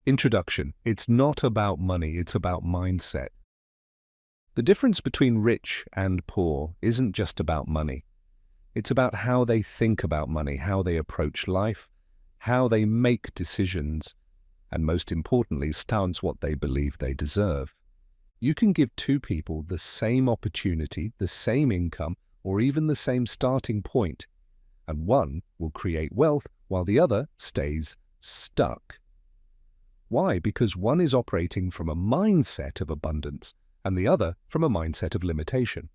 Introduction. It's not about money, it's about mindset. The difference between rich and poor isn't just about money. It's about how they think about money, how they approach life, how they make decisions, and most importantly, stance what they believe they deserve. You can give two people the same opportunity, the same income, or even the same starting point, and one will create wealth while the other stays stuck. Why? Because one is operating from a mindset of abundance and the other from a mindset of limitation.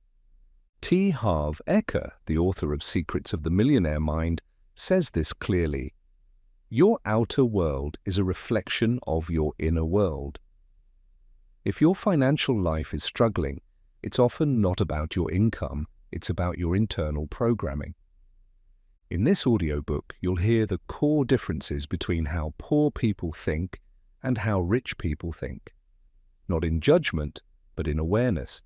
Harv Eker, the author of Secrets of the Millionaire Mind, says this clearly. Your outer world is a reflection of your inner world. If your financial life is struggling, it's often not about your income, it's about your internal programming. In this audiobook, you'll hear the core differences between how poor people think and how rich people think. Not in judgment, but in awareness.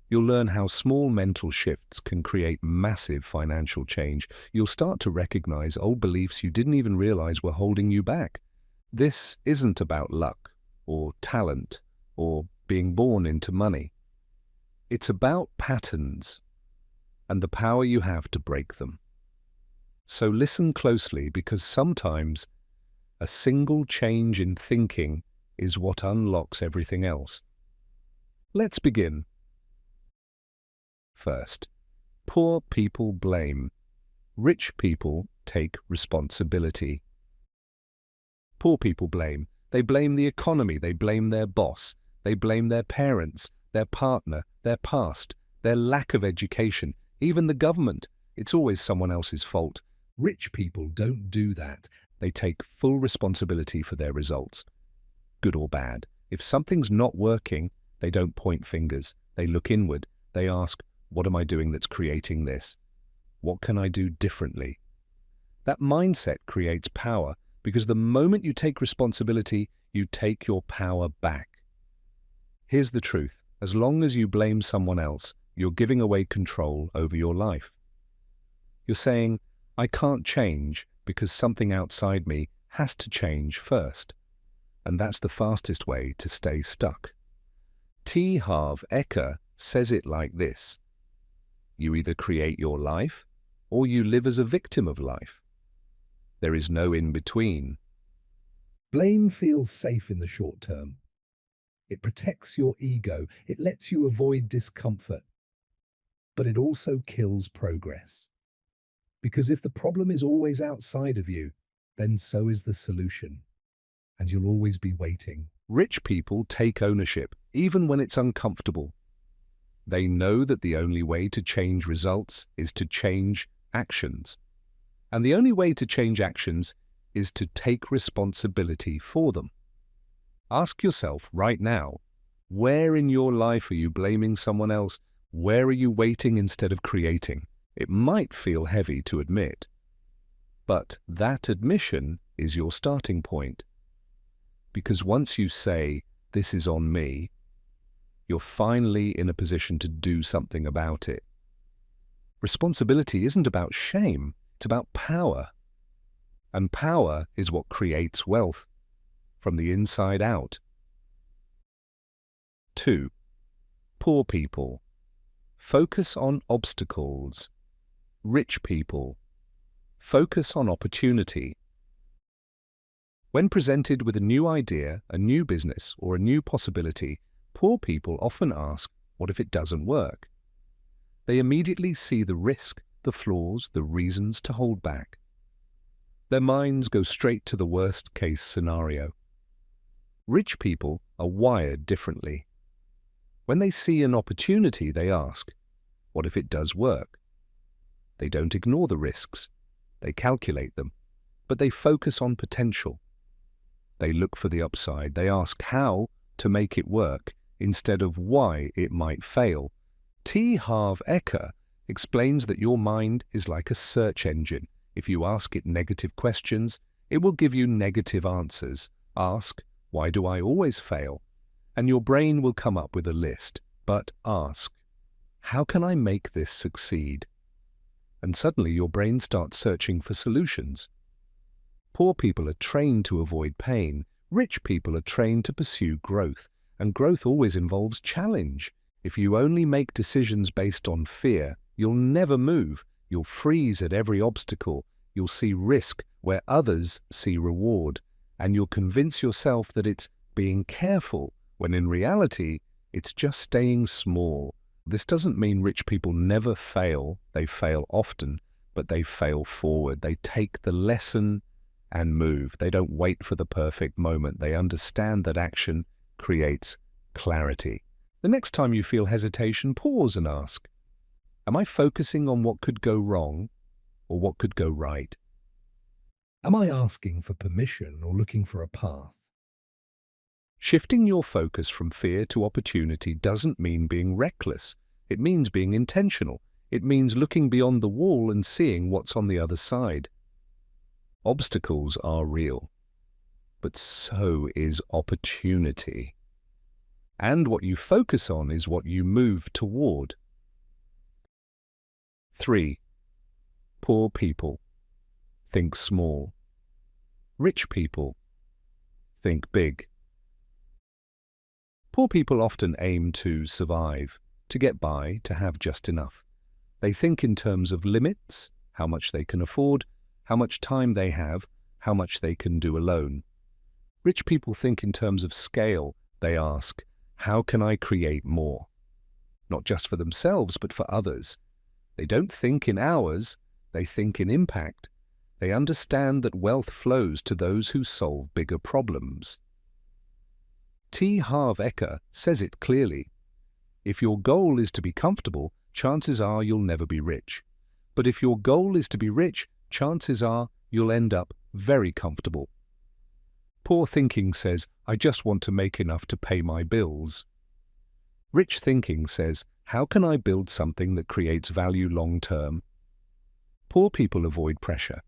You'll learn how small mental shifts can create massive financial change. You'll start to recognize old beliefs you didn't even realize were holding you back. This isn't about luck, or talent, or being born into money. It's about patterns and the power you have to break them. So listen closely, because sometimes a single change in thinking is what unlocks everything else. Let's begin. First, poor people blame. Rich people take responsibility. Poor people blame. They blame the economy, they blame their boss, they blame their parents, their partner, their past, their lack of education, even the government. It's always someone else's fault. Rich people don't do that. They take full responsibility for their results, good or bad. If something's not working, they don't point fingers. They look inward. They ask, what am I doing that's creating this? What can I do differently? That mindset creates power, because the moment you take responsibility, you take your power back. Here's the truth. As long as you blame someone else, you're giving away control over your life. You're saying, I can't change because something outside me has to change first. And that's the fastest way to stay stuck. Harv Eker says it like this. You either create your life or you live as a victim of life. There is no in between. Blame feels safe in the short term. It protects your ego. It lets you avoid discomfort. But it also kills progress. Because if the problem is always outside of you, then so is the solution. And you'll always be waiting. Rich people take ownership, even when it's uncomfortable. They know that the only way to change results is to change actions. And the only way to change actions is to take responsibility for them. Ask yourself right now, where in your life are you blaming someone else? Where are you waiting instead of creating? It might feel heavy to admit, but that admission is your starting point. Because once you say, this is on me, you're finally in a position to do something about it. Responsibility isn't about shame, it's about power. And power is what creates wealth, from the inside out. 2. Poor people. Focus on obstacles. Rich people. Focus on opportunity. When presented with a new idea, a new business, or a new possibility, poor people often ask, what if it doesn't work? They immediately see the risk, the flaws, the reasons to hold back. Their minds go straight to the worst-case scenario. Rich people are wired differently. When they see an opportunity, they ask, what if it does work? They don't ignore the risks. They calculate them, but they focus on potential. They look for the upside. They ask how to make it work instead of why it might fail. Harv Eker explains that your mind is like a search engine. If you ask it negative questions, it will give you negative answers. Ask, why do I always fail? And your brain will come up with a list. But ask, how can I make this succeed? And suddenly your brain starts searching for solutions. Poor people are trained to avoid pain. Rich people are trained to pursue growth, and growth always involves challenge. If you only make decisions based on fear, you'll never move. You'll freeze at every obstacle. You'll see risk where others see reward. And you'll convince yourself that it's being careful, when in reality, it's just staying small. This doesn't mean rich people never fail. They fail often, but they fail forward. They take the lesson and move. They don't wait for the perfect moment. They understand that action creates clarity. The next time you feel hesitation, pause and ask, am I focusing on what could go wrong or what could go right? Am I asking for permission or looking for a path? Shifting your focus from fear to opportunity doesn't mean being reckless. It means being intentional. It means looking beyond the wall and seeing what's on the other side. Obstacles are real, but so is opportunity. And what you focus on is what you move toward. 3. Poor people think small. Rich people think big. Poor people often aim to survive, to get by, to have just enough. They think in terms of limits, how much they can afford, how much time they have, how much they can do alone. Rich people think in terms of scale. They ask, how can I create more? Not just for themselves, but for others. They don't think in hours, they think in impact. They understand that wealth flows to those who solve bigger problems. Harv Eker says it clearly. If your goal is to be comfortable, chances are you'll never be rich. But if your goal is to be rich, chances are you'll end up very comfortable. Poor thinking says, I just want to make enough to pay my bills. Rich thinking says, how can I build something that creates value long term? Poor people avoid pressure.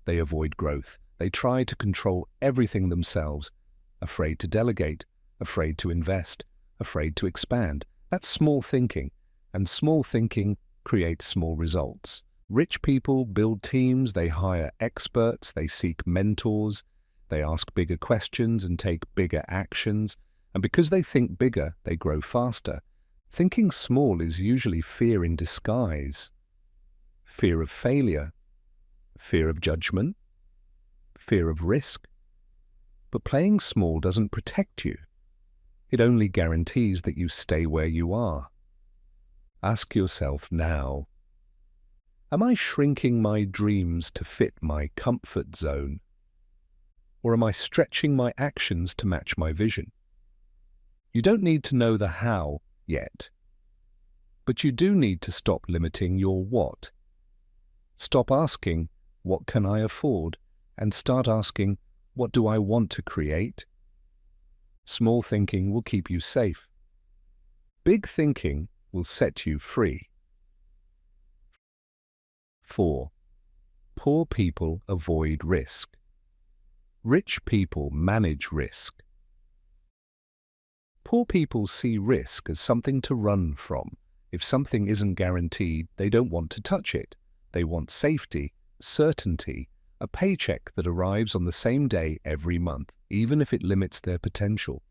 They avoid growth. They try to control everything themselves, afraid to delegate, afraid to invest, afraid to expand. That's small thinking, and small thinking creates small results. Rich people build teams, they hire experts, they seek mentors, they ask bigger questions and take bigger actions, and because they think bigger, they grow faster. Thinking small is usually fear in disguise. Fear of failure, fear of judgment, fear of risk. But playing small doesn't protect you. It only guarantees that you stay where you are. Ask yourself now, am I shrinking my dreams to fit my comfort zone? Or am I stretching my actions to match my vision? You don't need to know the how yet, but you do need to stop limiting your what. Stop asking, what can I afford? And start asking, what do I want to create? Small thinking will keep you safe. Big thinking will set you free. 4. Poor people avoid risk. Rich people manage risk. Poor people see risk as something to run from. If something isn't guaranteed, they don't want to touch it. They want safety, certainty, a paycheck that arrives on the same day every month, even if it limits their potential.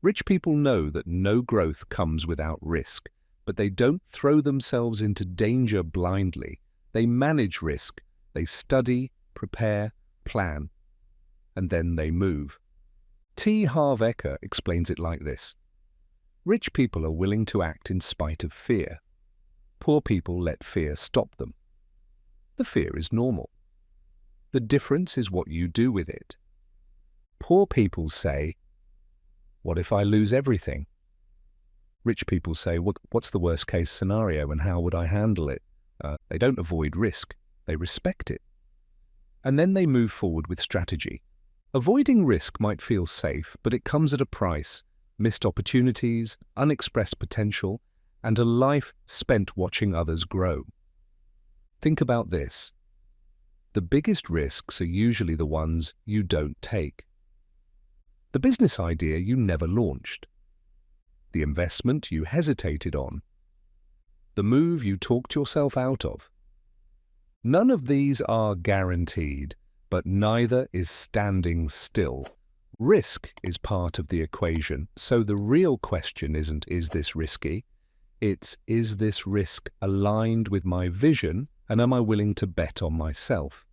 Rich people know that no growth comes without risk, but they don't throw themselves into danger blindly. They manage risk. They study, prepare, plan, and then they move. Harv Eker explains it like this. Rich people are willing to act in spite of fear. Poor people let fear stop them. The fear is normal. The difference is what you do with it. Poor people say, what if I lose everything? Rich people say, what's the worst case scenario and how would I handle it? They don't avoid risk, they respect it. And then they move forward with strategy. Avoiding risk might feel safe, but it comes at a price: missed opportunities, unexpressed potential, and a life spent watching others grow. Think about this. The biggest risks are usually the ones you don't take. The business idea you never launched. The investment you hesitated on. The move you talked yourself out of. None of these are guaranteed, but neither is standing still. Risk is part of the equation, so the real question isn't, is this risky? It's, is this risk aligned with my vision, and am I willing to bet on myself?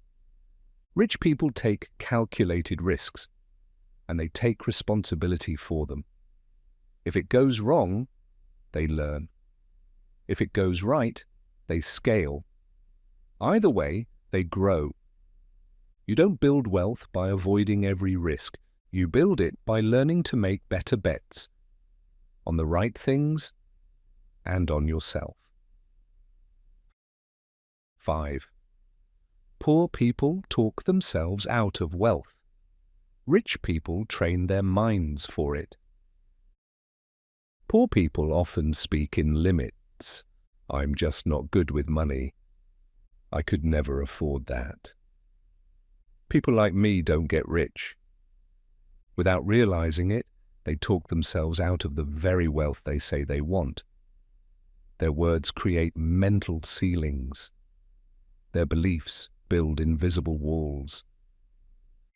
Rich people take calculated risks, and they take responsibility for them. If it goes wrong, they learn. If it goes right, they scale. Either way, they grow. You don't build wealth by avoiding every risk. You build it by learning to make better bets on the right things and on yourself. 5. Poor people talk themselves out of wealth. Rich people train their minds for it. Poor people often speak in limits. I'm just not good with money. I could never afford that. People like me don't get rich. Without realizing it, they talk themselves out of the very wealth they say they want. Their words create mental ceilings. Their beliefs build invisible walls.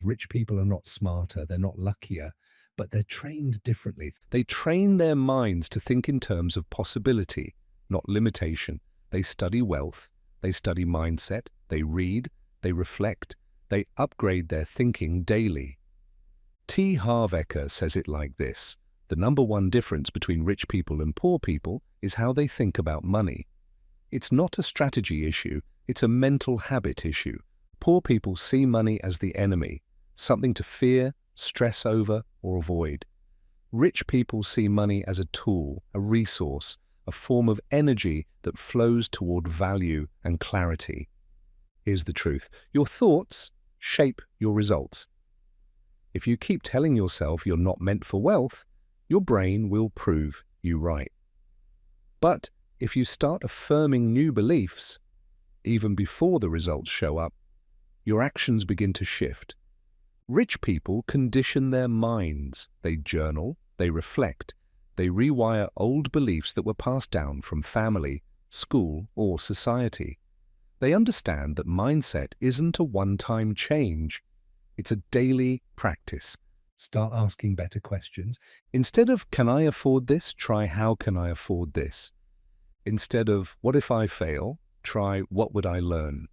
Rich people are not smarter, they're not luckier, but they're trained differently. They train their minds to think in terms of possibility, not limitation. They study wealth, they study mindset, they read, they reflect, they upgrade their thinking daily. Harv Eker says it like this: the number one difference between rich people and poor people is how they think about money. It's not a strategy issue, it's a mental habit issue. Poor people see money as the enemy, something to fear, stress over, or avoid. Rich people see money as a tool, a resource, a form of energy that flows toward value and clarity. Here's the truth: your thoughts shape your results. If you keep telling yourself you're not meant for wealth, your brain will prove you right. But if you start affirming new beliefs, even before the results show up, your actions begin to shift. Rich people condition their minds. They journal, they reflect, they rewire old beliefs that were passed down from family, school, or society. They understand that mindset isn't a one-time change. It's a daily practice. Start asking better questions. Instead of, can I afford this? Try, how can I afford this? Instead of, what if I fail? Try, what would I learn?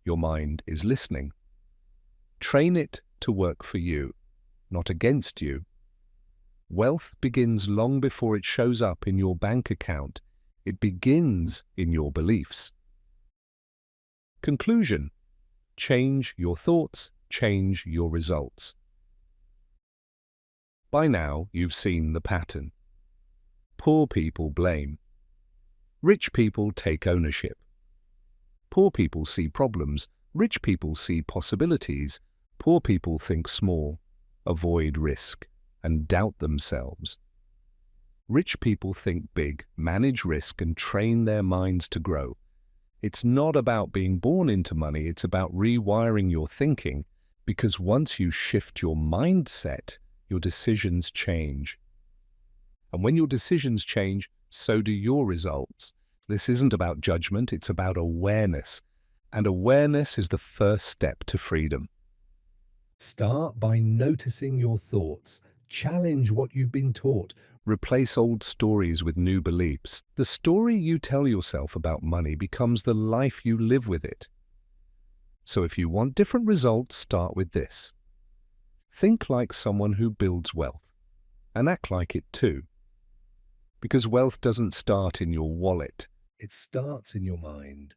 Your mind is listening. Train it to work for you, not against you. Wealth begins long before it shows up in your bank account. It begins in your beliefs. Conclusion: change your thoughts, change your results. By now, you've seen the pattern. Poor people blame. Rich people take ownership. Poor people see problems. Rich people see possibilities. Poor people think small, avoid risk, and doubt themselves. Rich people think big, manage risk, and train their minds to grow. It's not about being born into money, it's about rewiring your thinking, because once you shift your mindset, your decisions change. And when your decisions change, so do your results. This isn't about judgment, it's about awareness. And awareness is the first step to freedom. Start by noticing your thoughts. Challenge what you've been taught. Replace old stories with new beliefs. The story you tell yourself about money becomes the life you live with it. So if you want different results, start with this. Think like someone who builds wealth, and act like it too. Because wealth doesn't start in your wallet, it starts in your mind.